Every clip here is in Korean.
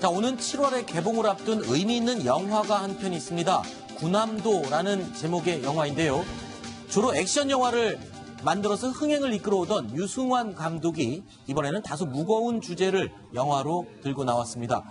자, 오는 7월에 개봉을 앞둔 의미 있는 영화가 한 편 있습니다. 군함도라는 제목의 영화인데요. 주로 액션 영화를 만들어서 흥행을 이끌어오던 유승환 감독이 이번에는 다소 무거운 주제를 영화로 들고 나왔습니다.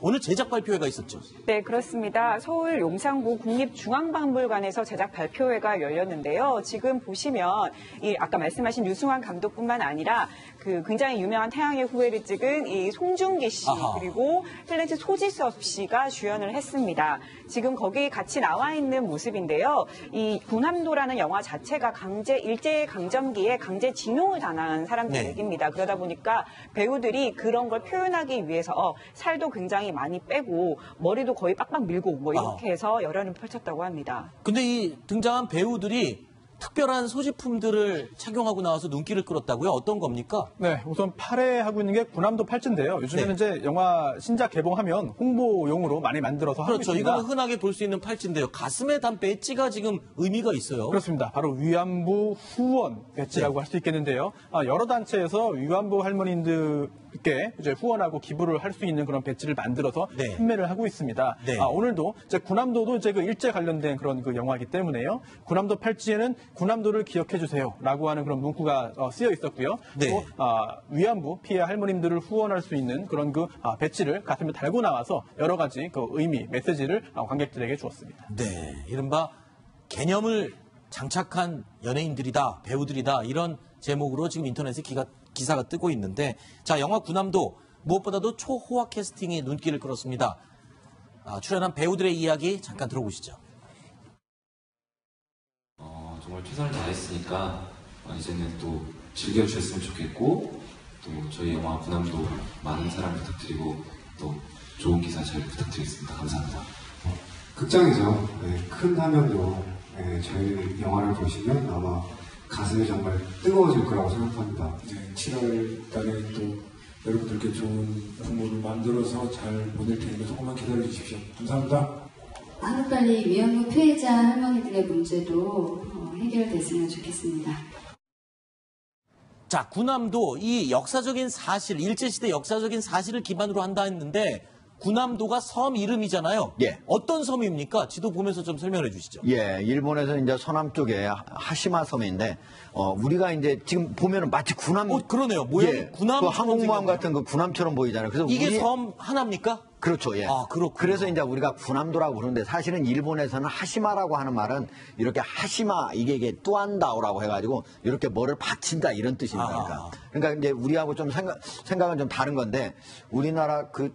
오늘 제작 발표회가 있었죠? 네, 그렇습니다. 서울 용산구 국립중앙박물관에서 제작 발표회가 열렸는데요. 지금 보시면 아까 말씀하신 유승환 감독뿐만 아니라 그 굉장히 유명한 태양의 후예를 찍은 이 송중기 씨 그리고 탤런트 소지섭 씨가 주연을 했습니다. 지금 거기 같이 나와 있는 모습인데요. 이 군함도라는 영화 자체가 일제강점기에 강제징용을 당한 사람들 얘기입니다. 그러다 보니까 배우들이 그런 걸 표현하기 위해서 살도 굉장히 많이 빼고 머리도 거의 빡빡 밀고 뭐 이렇게 해서 열연을 펼쳤다고 합니다. 근데 이 등장한 배우들이 특별한 소지품들을 착용하고 나와서 눈길을 끌었다고요? 어떤 겁니까? 네, 우선 팔에 하고 있는 게 군함도 팔찌인데요. 요즘에는 이제 영화 신작 개봉하면 홍보용으로 많이 만들어서 하고 있습니다. 이거는 흔하게 볼 수 있는 팔찌인데요. 가슴에 단 배지가 지금 의미가 있어요. 그렇습니다. 바로 위안부 후원 배지라고 할 수 있겠는데요. 여러 단체에서 위안부 할머님들께 이제 후원하고 기부를 할 수 있는 그런 배지를 만들어서 판매를 하고 있습니다. 오늘도 이제 군함도도 이제 그 일제 관련된 그런 그 영화이기 때문에요. 군함도 팔찌에는 군함도를 기억해 주세요라고 하는 그런 문구가 쓰여 있었고요. 또 위안부 피해 할머님들을 후원할 수 있는 그런 그 배지를 가슴에 달고 나와서 여러 가지 그 의미, 메시지를 관객들에게 주었습니다. 네, 이른바 개념을 장착한 연예인들이다, 배우들이다 이런 제목으로 지금 인터넷에 기사가 뜨고 있는데 자, 영화 군함도 무엇보다도 초호화 캐스팅이 눈길을 끌었습니다. 출연한 배우들의 이야기 잠깐 들어보시죠. 정말 최선을 다했으니까 이제는 또 즐겨주셨으면 좋겠고 또 저희 영화 군함도 많은 사랑 부탁드리고 또 좋은 기사 잘 부탁드리겠습니다. 감사합니다. 극장에서 큰 화면으로 저희 영화를 보시면 아마 가슴이 정말 뜨거워질 거라고 생각합니다. 7월 달에 또 여러분들께 좋은 부모를 만들어서 잘 보낼 테니까 조금만 기다려 주십시오. 감사합니다. 하루빨리 위안부 피해자 할머니들의 문제도 해결됐으면 좋겠습니다. 자, 군함도 이 역사적인 사실, 일제시대 역사적인 사실을 기반으로 한다 했는데 군함도가 섬 이름이잖아요. 어떤 섬입니까? 지도 보면서 좀 설명해 주시죠. 일본에서 이제 서남 쪽에 하시마 섬인데 우리가 이제 지금 보면은 마치 군함 그러네요. 모양이 군함 그 항공모함 같은 그 군함처럼 보이잖아요. 그래서 이게 섬 하나입니까? 그렇죠. 그렇군요. 그래서 이제 우리가 군함도라고 부르는데 사실은 일본에서는 하시마라고 하는 말은 이렇게 하시마 이게 뚜안다오라고 해가지고 이렇게 뭐를 받친다 이런 뜻입니다. 그러니까 이제 우리하고 좀 생각은 좀 다른 건데 우리나라 그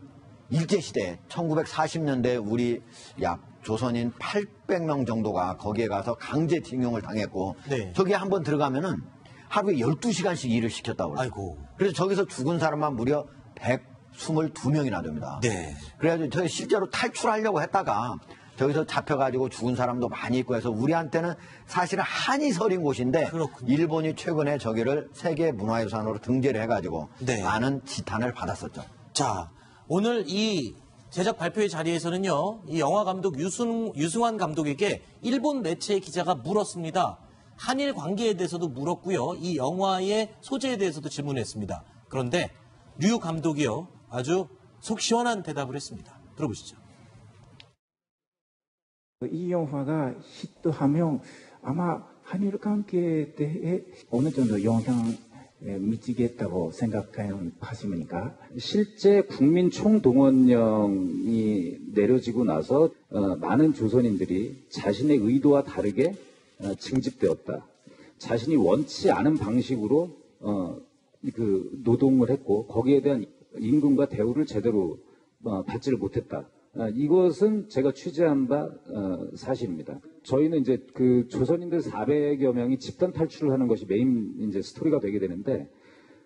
일제시대 1940년대 우리 약 조선인 800명 정도가 거기에 가서 강제징용을 당했고 저기에 한번 들어가면은 하루에 12시간씩 일을 시켰다고 그래요. 아이고. 그래서 저기서 죽은 사람만 무려 122명이나 됩니다. 그래가지고 저희 실제로 탈출하려고 했다가 저기서 잡혀가지고 죽은 사람도 많이 있고 해서 우리한테는 사실은 한이 서린 곳인데 일본이 최근에 저기를 세계문화유산으로 등재를 해가지고 많은 지탄을 받았었죠. 자, 오늘 이 제작 발표회 자리에서는요, 이 영화 감독 유승환 감독에게 일본 매체의 기자가 물었습니다. 한일 관계에 대해서도 물었고요. 이 영화의 소재에 대해서도 질문했습니다. 그런데 류 감독이요, 아주 속 시원한 대답을 했습니다. 들어보시죠. 이 영화가 히트하면 아마 한일 관계에 대해 어느 정도 영향 미치겠다고 생각하십니까? 실제 국민 총동원령이 내려지고 나서 많은 조선인들이 자신의 의도와 다르게 징집되었다. 자신이 원치 않은 방식으로 그 노동을 했고 거기에 대한 임금과 대우를 제대로 받지를 못했다. 이것은 제가 취재한 바 사실입니다. 저희는 이제 그 조선인들 400여 명이 집단 탈출을 하는 것이 메인 이제 스토리가 되게 되는데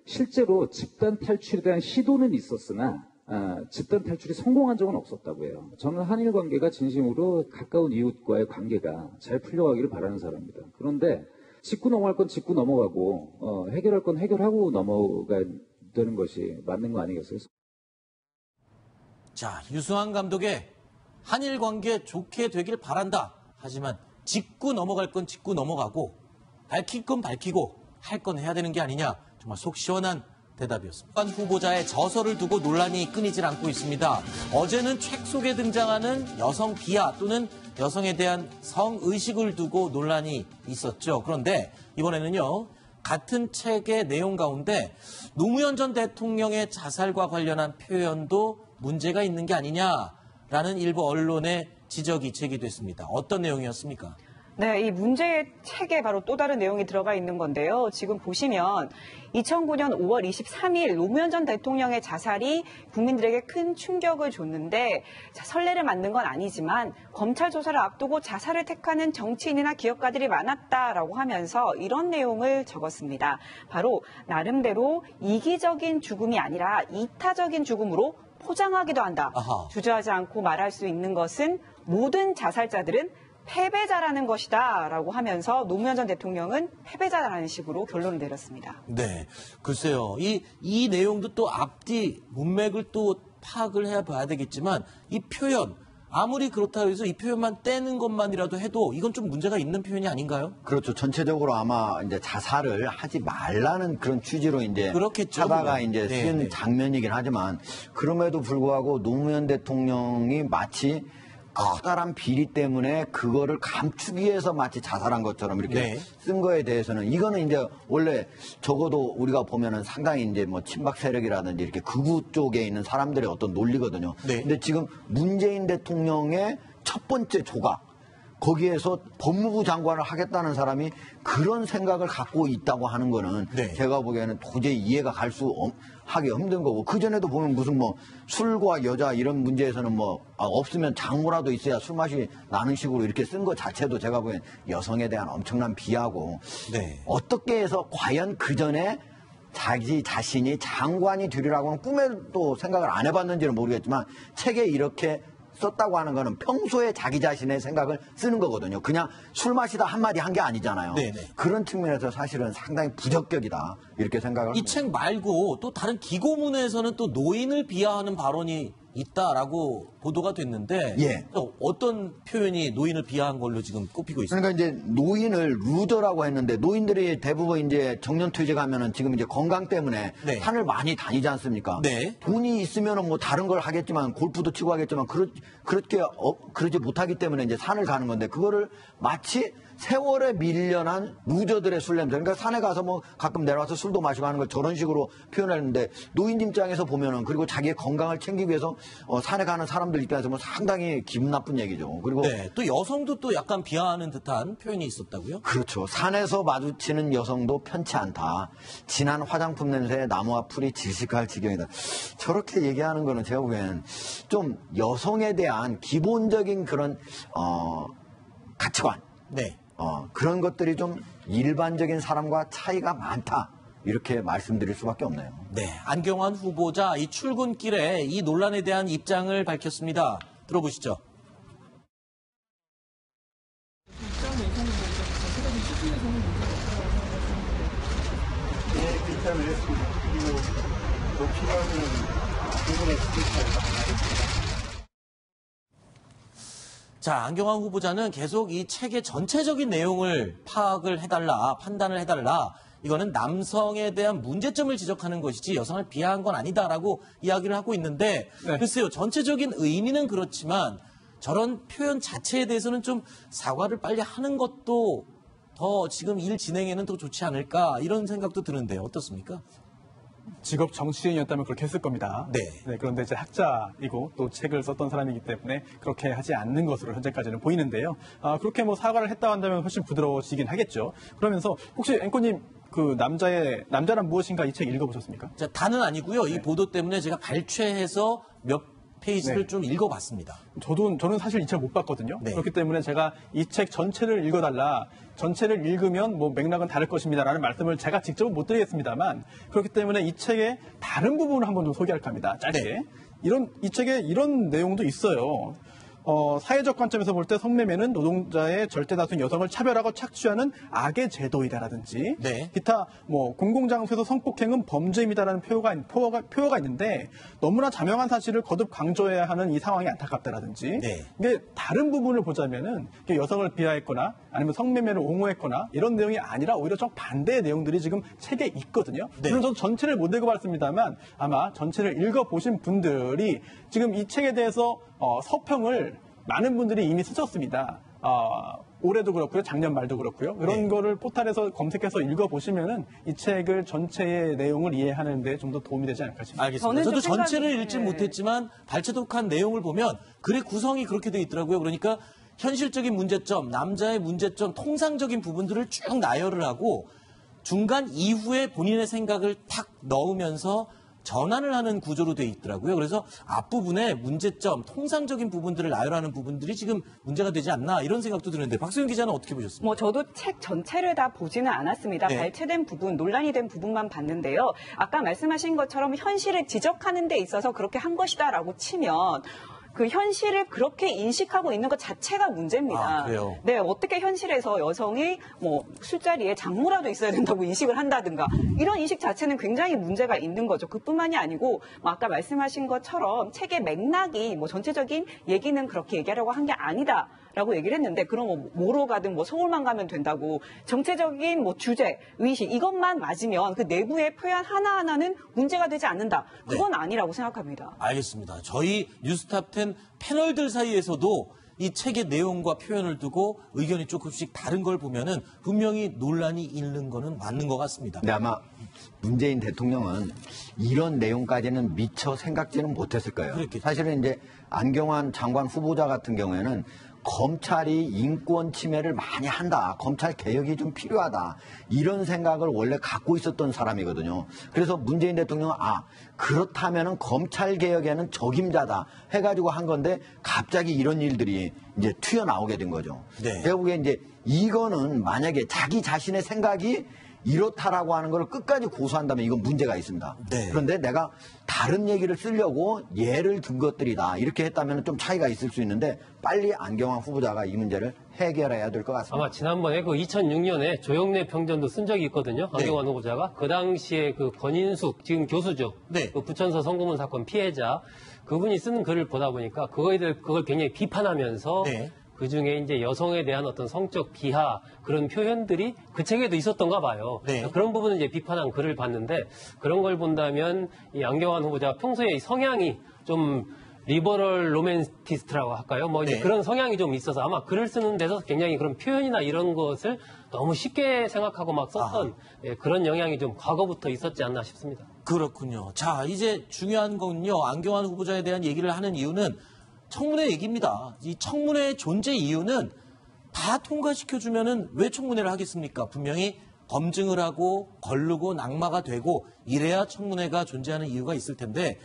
실제로 집단 탈출에 대한 시도는 있었으나 집단 탈출이 성공한 적은 없었다고 해요. 저는 한일 관계가 진심으로 가까운 이웃과의 관계가 잘 풀려가기를 바라는 사람입니다. 그런데 짚고 넘어갈 건 짚고 넘어가고 해결할 건 해결하고 넘어가야 되는 것이 맞는 거 아니겠어요? 자, 유승환 감독의 한일 관계 좋게 되길 바란다. 하지만 짚고 넘어갈 건 짚고 넘어가고 밝힐 건 밝히고 할 건 해야 되는 게 아니냐. 정말 속 시원한 대답이었습니다. 후보자의 저서를 두고 논란이 끊이질 않고 있습니다. 어제는 책 속에 등장하는 여성 비하 또는 여성에 대한 성의식을 두고 논란이 있었죠. 그런데 이번에는요. 같은 책의 내용 가운데 노무현 전 대통령의 자살과 관련한 표현도 문제가 있는 게 아니냐라는 일부 언론의 지적이 제기됐습니다. 어떤 내용이었습니까? 네, 이 문제의 책에 바로 또 다른 내용이 들어가 있는 건데요. 지금 보시면 2009년 5월 23일 노무현 전 대통령의 자살이 국민들에게 큰 충격을 줬는데 선례를 만든 건 아니지만 검찰 조사를 앞두고 자살을 택하는 정치인이나 기업가들이 많았다라고 하면서 이런 내용을 적었습니다. 바로 나름대로 이기적인 죽음이 아니라 이타적인 죽음으로 포장하기도 한다. 아하. 주저하지 않고 말할 수 있는 것은 모든 자살자들은 패배자라는 것이다 라고 하면서 노무현 전 대통령은 패배자라는 식으로 결론을 내렸습니다. 네. 글쎄요. 이 내용도 또 앞뒤 문맥을 또 파악을 해야 봐야 되겠지만 이 표현 아무리 그렇다고 해서 이 표현만 떼는 것만이라도 해도 이건 좀 문제가 있는 표현이 아닌가요? 그렇죠. 전체적으로 아마 이제 자살을 하지 말라는 그런 취지로 이제 그렇겠죠, 하다가 그건. 이제 네, 쓴 네. 장면이긴 하지만 그럼에도 불구하고 노무현 대통령이 마치 커다란 비리 때문에 그거를 감추기 위해서 마치 자살한 것처럼 이렇게 네. 쓴 거에 대해서는 이거는 이제 원래 적어도 우리가 보면은 상당히 이제 뭐 친박 세력이라든지 이렇게 극우 쪽에 있는 사람들의 어떤 논리거든요. 네. 근데 지금 문재인 대통령의 첫 번째 조각 거기에서 법무부 장관을 하겠다는 사람이 그런 생각을 갖고 있다고 하는 거는 네. 제가 보기에는 도저히 이해가 하기 힘든 거고 그전에도 보면 무슨 뭐 술과 여자 이런 문제에서는 뭐 없으면 장모라도 있어야 술맛이 나는 식으로 이렇게 쓴 것 자체도 제가 보기엔 여성에 대한 엄청난 비하고 네. 어떻게 해서 과연 그전에 자기 자신이 장관이 되리라고는 꿈에도 생각을 안 해봤는지는 모르겠지만 책에 이렇게 썼다고 하는 거는 평소에 자기 자신의 생각을 쓰는 거거든요. 그냥 술 마시다 한마디 한 게 아니잖아요. 네네. 그런 측면에서 사실은 상당히 부적격이다. 이렇게 생각을 이 책 말고 또 다른 기고문에서는 또 노인을 비하하는 발언이 있다라고 보도가 됐는데 예. 어떤 표현이 노인을 비하한 걸로 지금 꼽히고 있습니다. 그러니까 이제 노인을 루저라고 했는데 노인들이 대부분 이제 정년퇴직하면은 지금 이제 건강 때문에 네. 산을 많이 다니지 않습니까? 네. 돈이 있으면은 뭐 다른 걸 하겠지만 골프도 치고 하겠지만 그러지 못하기 때문에 이제 산을 가는 건데 그거를 마치 세월에 밀려난 루저들의 술 냄새. 그러니까 산에 가서 뭐 가끔 내려와서 술도 마시고 하는 걸 저런 식으로 표현했는데 노인 입장에서 보면은 그리고 자기의 건강을 챙기기 위해서 산에 가는 사람들 입장에서 뭐 상당히 기분 나쁜 얘기죠. 그리고 네, 또 여성도 또 약간 비하하는 듯한 표현이 있었다고요? 그렇죠. 산에서 마주치는 여성도 편치 않다. 진한 화장품 냄새에 나무와 풀이 질식할 지경이다. 저렇게 얘기하는 거는 제가 보기에는 좀 여성에 대한 기본적인 그런 가치관. 네. 그런 것들이 좀 일반적인 사람과 차이가 많다. 이렇게 말씀드릴 수밖에 없네요. 네, 안경환 후보자 이 출근길에 이 논란에 대한 입장을 밝혔습니다. 들어보시죠. 자, 안경환 후보자는 계속 이 책의 전체적인 내용을 파악을 해달라, 판단을 해달라. 이거는 남성에 대한 문제점을 지적하는 것이지 여성을 비하한 건 아니다라고 이야기를 하고 있는데 네. 글쎄요, 전체적인 의미는 그렇지만 저런 표현 자체에 대해서는 좀 사과를 빨리 하는 것도 더 지금 일 진행에는 더 좋지 않을까 이런 생각도 드는데요. 어떻습니까? 직업 정치인이었다면 그렇게 했을 겁니다. 네. 그런데 이제 학자이고 또 책을 썼던 사람이기 때문에 그렇게 하지 않는 것으로 현재까지는 보이는데요. 그렇게 뭐 사과를 했다 한다면 훨씬 부드러워지긴 하겠죠. 그러면서 혹시 앵커님 그 남자란 무엇인가 이 책 읽어보셨습니까? 자, 다는 아니고요. 이 보도 때문에 제가 발췌해서 몇 페이지를 네. 좀 읽어봤습니다. 저는 사실 이 책 못 봤거든요. 네. 그렇기 때문에 제가 이 책 전체를 읽어달라. 전체를 읽으면 뭐 맥락은 다를 것입니다라는 말씀을 제가 직접은 못 드리겠습니다만 그렇기 때문에 이 책의 다른 부분을 한번 좀 소개할까 합니다. 짧게. 네. 이 책에 이런 내용도 있어요. 사회적 관점에서 볼 때 성매매는 노동자의 절대 다수인 여성을 차별하고 착취하는 악의 제도이다라든지 네. 기타 뭐 공공장소에서 성폭행은 범죄입니다라는 표어가 있는데 너무나 자명한 사실을 거듭 강조해야 하는 이 상황이 안타깝다라든지 네. 이게 다른 부분을 보자면은 여성을 비하했거나 아니면 성매매를 옹호했거나 이런 내용이 아니라 오히려 좀 반대의 내용들이 지금 책에 있거든요. 네. 물론 저도 전체를 못 읽어봤습니다만 아마 전체를 읽어보신 분들이 지금 이 책에 대해서 서평을 많은 분들이 이미 쓰셨습니다. 올해도 그렇고요, 작년 말도 그렇고요. 이런 네. 거를 포탈에서 검색해서 읽어보시면은 이 책을 전체의 내용을 이해하는 데 좀 더 도움이 되지 않을까 싶습니다. 알겠습니다. 저도 좀 전체를 생각이- 읽지 네. 못했지만 발췌독한 내용을 보면 글의 구성이 그렇게 돼 있더라고요. 그러니까 현실적인 문제점, 남자의 문제점, 통상적인 부분들을 쭉 나열을 하고 중간 이후에 본인의 생각을 탁 넣으면서 전환을 하는 구조로 돼 있더라고요. 그래서 앞부분에 문제점, 통상적인 부분들을 나열하는 부분들이 지금 문제가 되지 않나 이런 생각도 드는데 박수영 기자는 어떻게 보셨습니까? 뭐 저도 책 전체를 다 보지는 않았습니다. 네. 발췌된 부분, 논란이 된 부분만 봤는데요. 아까 말씀하신 것처럼 현실을 지적하는 데 있어서 그렇게 한 것이다라고 치면 그 현실을 그렇게 인식하고 있는 것 자체가 문제입니다. 아, 그래요? 네, 어떻게 현실에서 여성이 뭐 술자리에 장모라도 있어야 된다고 인식을 한다든가 이런 인식 자체는 굉장히 문제가 있는 거죠. 그뿐만이 아니고 뭐 아까 말씀하신 것처럼 책의 맥락이 뭐 전체적인 얘기는 그렇게 얘기하려고 한 게 아니다라고 얘기를 했는데 그럼 뭐 뭐로 가든 뭐 서울만 가면 된다고 정체적인 뭐 주제, 의식 이것만 맞으면 그 내부의 표현 하나하나는 문제가 되지 않는다. 그건 아니라고 생각합니다. 알겠습니다. 저희 뉴스탑10 패널들 사이에서도 이 책의 내용과 표현을 두고 의견이 조금씩 다른 걸 보면은 분명히 논란이 있는 거는 맞는 것 같습니다. 근데 아마 문재인 대통령은 이런 내용까지는 미처 생각지는 못했을 거예요. 그렇겠죠. 사실은 이제 안경환 장관 후보자 같은 경우에는 검찰이 인권 침해를 많이 한다. 검찰 개혁이 좀 필요하다. 이런 생각을 원래 갖고 있었던 사람이거든요. 그래서 문재인 대통령은 그렇다면은 검찰 개혁에는 적임자다 해가지고 한 건데 갑자기 이런 일들이 이제 튀어나오게 된 거죠. 네. 결국에 이제 이거는 만약에 자기 자신의 생각이 이렇다라고 하는 걸 끝까지 고수한다면 이건 문제가 있습니다. 네. 그런데 내가 다른 얘기를 쓰려고 예를 든 것들이다. 이렇게 했다면 좀 차이가 있을 수 있는데 빨리 안경환 후보자가 이 문제를 해결해야 될 것 같습니다. 아마 지난번에 그 2006년에 조영래 평전도 쓴 적이 있거든요. 네. 안경환 후보자가. 그 당시에 그 권인숙, 지금 교수죠. 네. 그 부천서 성고문 사건 피해자. 그분이 쓰는 글을 보다 보니까 그걸 굉장히 비판하면서 네. 그 중에 이제 여성에 대한 어떤 성적 비하 그런 표현들이 그 책에도 있었던가 봐요. 네. 그런 부분은 이제 비판한 글을 봤는데 그런 걸 본다면 이 안경환 후보자 평소에 이 성향이 좀 리버럴 로맨티스트라고 할까요? 뭐 이제 네. 그런 성향이 좀 있어서 아마 글을 쓰는 데서 굉장히 그런 표현이나 이런 것을 너무 쉽게 생각하고 막 썼던 그런 영향이 좀 과거부터 있었지 않나 싶습니다. 그렇군요. 자, 이제 중요한 건요. 안경환 후보자에 대한 얘기를 하는 이유는 청문회 얘기입니다. 이 청문회의 존재 이유는 다 통과시켜주면은 왜 청문회를 하겠습니까? 분명히 검증을 하고 거르고 낙마가 되고 이래야 청문회가 존재하는 이유가 있을 텐데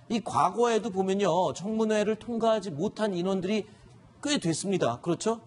이 과거에도 보면요. 청문회를 통과하지 못한 인원들이 꽤 됐습니다. 그렇죠?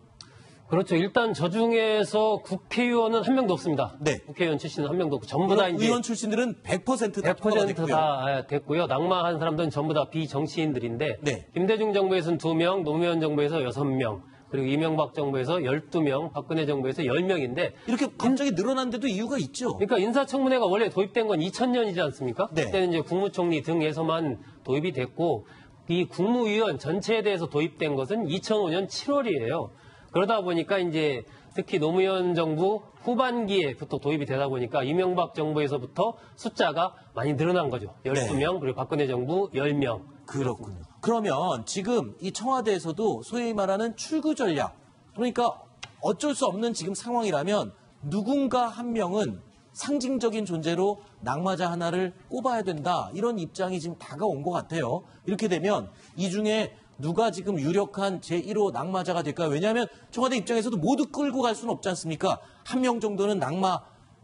그렇죠. 일단 저 중에서 국회의원은 한 명도 없습니다. 네. 국회의원 출신은 한 명도 없고 전부 다 이제 의원 출신들은 100%다 통과가 100% 됐고요. 다 됐고요. 낙마한 사람들은 전부 다 비정치인들인데 네. 김대중 정부에서는 2명, 노무현 정부에서 6명, 그리고 이명박 정부에서 12명, 박근혜 정부에서 10명인데 이렇게 갑자기 늘어난데도 이유가 있죠. 그러니까 인사청문회가 원래 도입된 건 2000년이지 않습니까? 네. 그때는 이제 국무총리 등에서만 도입이 됐고 이 국무위원 전체에 대해서 도입된 것은 2005년 7월이에요. 그러다 보니까 이제 특히 노무현 정부 후반기에부터 도입이 되다 보니까 이명박 정부에서부터 숫자가 많이 늘어난 거죠. 12명, 그리고 박근혜 정부 10명. 그렇군요. 그러면 지금 이 청와대에서도 소위 말하는 출구 전략, 그러니까 어쩔 수 없는 지금 상황이라면 누군가 한 명은 상징적인 존재로 낙마자 하나를 꼽아야 된다. 이런 입장이 지금 다가온 것 같아요. 이렇게 되면 이 중에 누가 지금 유력한 제1호 낙마자가 될까요? 왜냐하면 청와대 입장에서도 모두 끌고 갈 수는 없지 않습니까? 한 명 정도는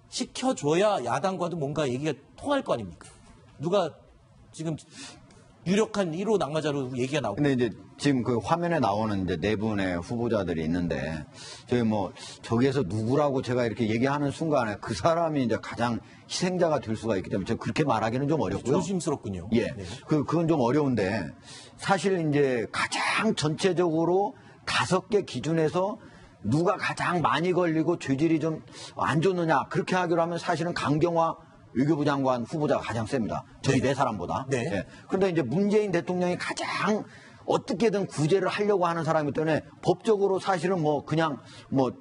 낙마시켜줘야 야당과도 뭔가 얘기가 통할 거 아닙니까? 누가 지금 유력한 1호 낙마자로 얘기가 나오고. 근데 이제 지금 그 화면에 나오는 이제 네 분의 후보자들이 있는데 저희 뭐 저기에서 누구라고 제가 이렇게 얘기하는 순간에 그 사람이 이제 가장 희생자가 될 수가 있기 때문에 제가 그렇게 말하기는 좀 어렵고요. 조심스럽군요. 예. 네. 그건 좀 어려운데 사실 이제 가장 전체적으로 5개 기준에서 누가 가장 많이 걸리고 죄질이 좀 안 좋느냐 그렇게 하기로 하면 사실은 강경화 외교부 장관 후보자가 가장 셉니다. 저희 네 사람보다. 네. 예. 그런데 이제 문재인 대통령이 가장 어떻게든 구제를 하려고 하는 사람이기 때문에 법적으로 사실은 뭐 그냥 뭐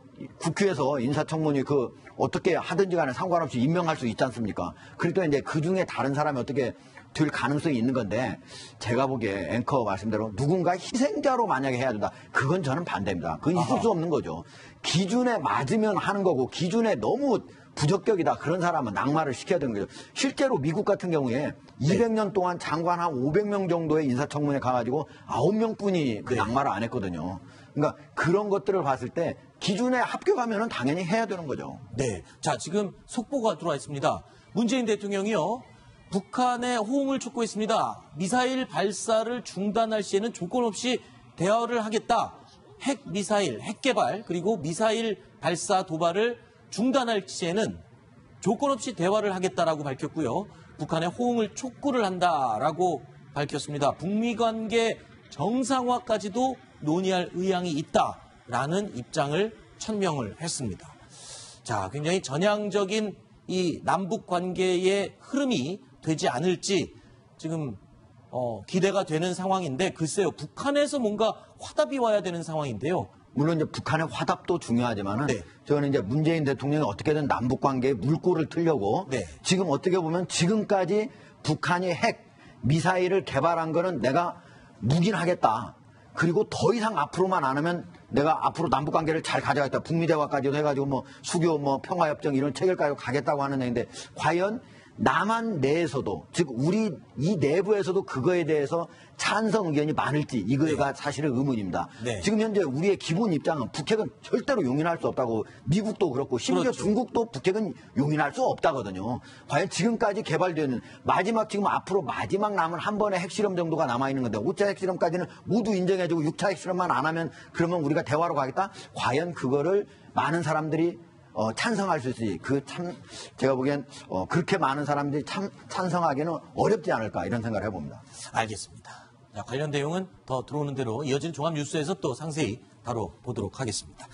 국회에서 인사청문회 그 어떻게 하든지 간에 상관없이 임명할 수 있지 않습니까? 그러니까 이제 그 중에 다른 사람이 어떻게 될 가능성이 있는 건데 제가 보기에 앵커 말씀대로 누군가 희생자로 만약에 해야 된다. 그건 저는 반대입니다. 그건 있을 수 없는 거죠. 기준에 맞으면 하는 거고 기준에 너무 부적격이다. 그런 사람은 낙마를 시켜야 되는 거죠. 실제로 미국 같은 경우에 200년 동안 장관 한 500명 정도의 인사청문회 가가지고 9명뿐이 그 낙마를 안 했거든요. 그러니까 그런 것들을 봤을 때 기준에 합격하면은 당연히 해야 되는 거죠. 네. 자, 지금 속보가 들어와 있습니다. 문재인 대통령이요. 북한의 호응을 촉구했습니다. 미사일 발사를 중단할 시에는 조건 없이 대화를 하겠다. 핵 미사일, 핵 개발, 그리고 미사일 발사 도발을 중단할 시에는 조건 없이 대화를 하겠다라고 밝혔고요. 북한의 호응을 촉구를 한다라고 밝혔습니다. 북미 관계 정상화까지도 논의할 의향이 있다라는 입장을 천명을 했습니다. 자, 굉장히 전향적인 이 남북 관계의 흐름이 되지 않을지 지금 기대가 되는 상황인데 글쎄요. 북한에서 뭔가 화답이 와야 되는 상황인데요. 물론 이제 북한의 화답도 중요하지만은 네. 저는 이제 문재인 대통령이 어떻게든 남북 관계에 물꼬를 틀려고 네. 지금 어떻게 보면 지금까지 북한이 핵 미사일을 개발한 거는 내가 묵인하겠다. 그리고 더 이상 앞으로만 안 하면 내가 앞으로 남북 관계를 잘 가져가겠다. 북미 대화까지도 해가지고 뭐 수교 뭐 평화협정 이런 체결까지 가겠다고 하는 얘기인데 과연 남한 내에서도 즉 우리 이 내부에서도 그거에 대해서 찬성 의견이 많을지 이거가 사실은 의문입니다. 네. 지금 현재 우리의 기본 입장은 북핵은 절대로 용인할 수 없다고 미국도 그렇고 심지어 그렇죠. 중국도 북핵은 용인할 수 없다거든요. 과연 지금까지 개발되는 마지막 지금 앞으로 마지막 남은 한 번의 핵실험 정도가 남아있는 건데 5차 핵실험까지는 모두 인정해주고 6차 핵실험만 안 하면 그러면 우리가 대화로 가겠다? 과연 그거를 많은 사람들이 찬성할 수 있을지 제가 보기엔 그렇게 많은 사람들이 찬성하기는 어렵지 않을까 이런 생각을 해봅니다. 알겠습니다. 자, 관련 내용은 더 들어오는 대로 이어진 종합 뉴스에서 또 상세히 다뤄보도록 하겠습니다.